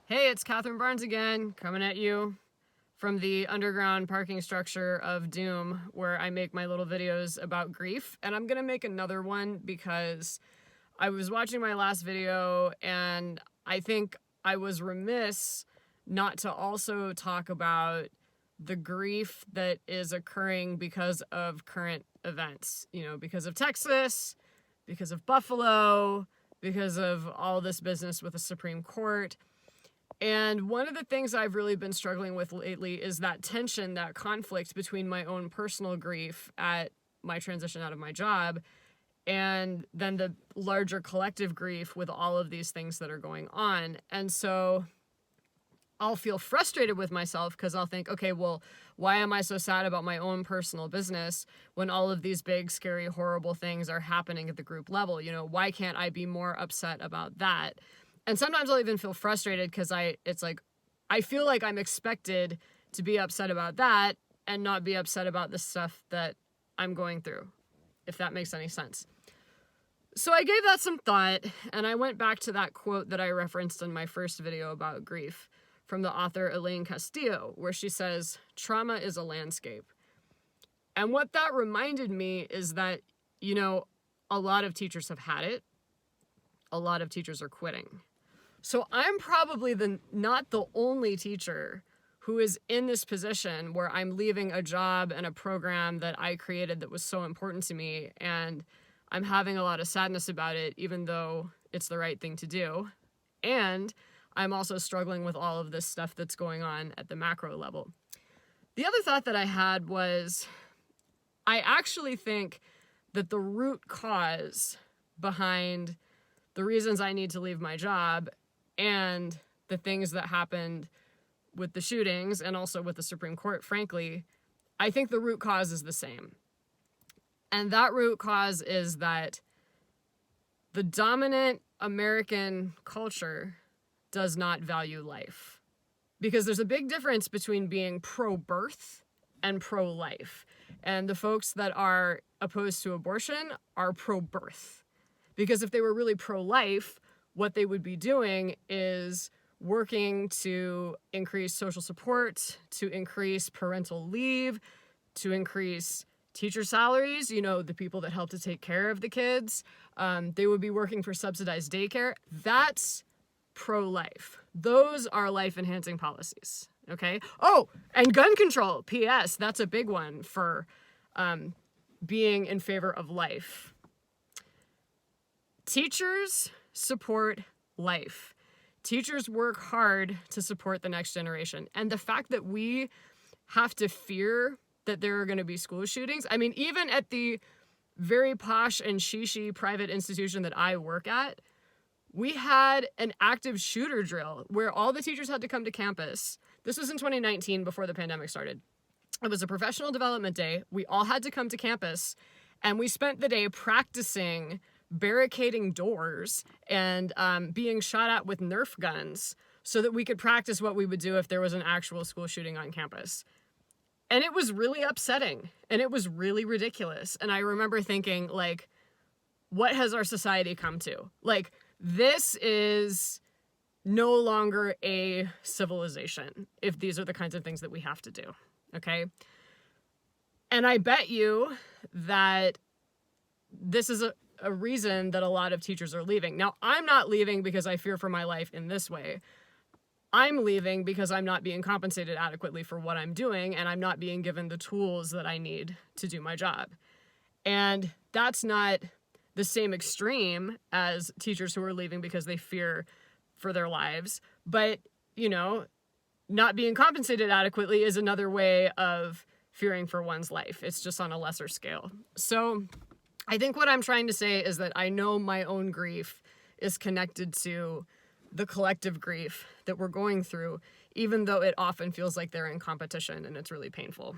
Hey, it's Catherine Barnes again, coming at you from the underground parking structure of Doom, where I make my little videos about grief. And I'm gonna make another one because I was watching my last video and I think I was remiss not to also talk about the grief that is occurring because of current events. You know, because of Texas, because of Buffalo, because of all this business with the Supreme Court. And one of the things I've really been struggling with lately is that tension, that conflict between my own personal grief at my transition out of my job and then the larger collective grief with all of these things that are going on. And so I'll feel frustrated with myself because I'll think, okay, well, why am I so sad about my own personal business when all of these big, scary, horrible things are happening at the group level? You know, why can't I be more upset about that? And sometimes I'll even feel frustrated because I feel like I'm expected to be upset about that and not be upset about the stuff that I'm going through, if that makes any sense. So I gave that some thought, and I went back to that quote that I referenced in my first video about grief from the author Elaine Castillo, where she says, "Trauma is a landscape." And what that reminded me is that, you know, a lot of teachers have had it. A lot of teachers are quitting. So I'm probably not the only teacher who is in this position where I'm leaving a job and a program that I created that was so important to me, and I'm having a lot of sadness about it, even though it's the right thing to do. And I'm also struggling with all of this stuff that's going on at the macro level. The other thought that I had was, I actually think that the root cause behind the reasons I need to leave my job and the things that happened with the shootings and also with the Supreme Court, frankly, I think the root cause is the same. And that root cause is that the dominant American culture does not value life. Because there's a big difference between being pro-birth and pro-life. And the folks that are opposed to abortion are pro-birth. Because if they were really pro-life, what they would be doing is working to increase social support, to increase parental leave, to increase teacher salaries, you know, the people that help to take care of the kids. They would be working for subsidized daycare. That's pro-life. Those are life-enhancing policies, okay? Oh, and gun control, P.S., that's a big one for being in favor of life. Teachers support life. Teachers work hard to support the next generation. And the fact that we have to fear that there are going to be school shootings, I mean, even at the very posh and shishi private institution that I work at, we had an active shooter drill where all the teachers had to come to campus. This was in 2019 before the pandemic started. It was a professional development day. We all had to come to campus, and we spent the day practicing barricading doors and being shot at with Nerf guns so that we could practice what we would do if there was an actual school shooting on campus. And it was really upsetting, and it was really ridiculous. And I remember thinking, like, what has our society come to? Like, this is no longer a civilization if these are the kinds of things that we have to do, okay? And I bet you that this is a reason that a lot of teachers are leaving. Now, I'm not leaving because I fear for my life in this way. I'm leaving because I'm not being compensated adequately for what I'm doing, and I'm not being given the tools that I need to do my job. And that's not the same extreme as teachers who are leaving because they fear for their lives. But, you know, not being compensated adequately is another way of fearing for one's life. It's just on a lesser scale. So I think what I'm trying to say is that I know my own grief is connected to the collective grief that we're going through, even though it often feels like they're in competition, and it's really painful.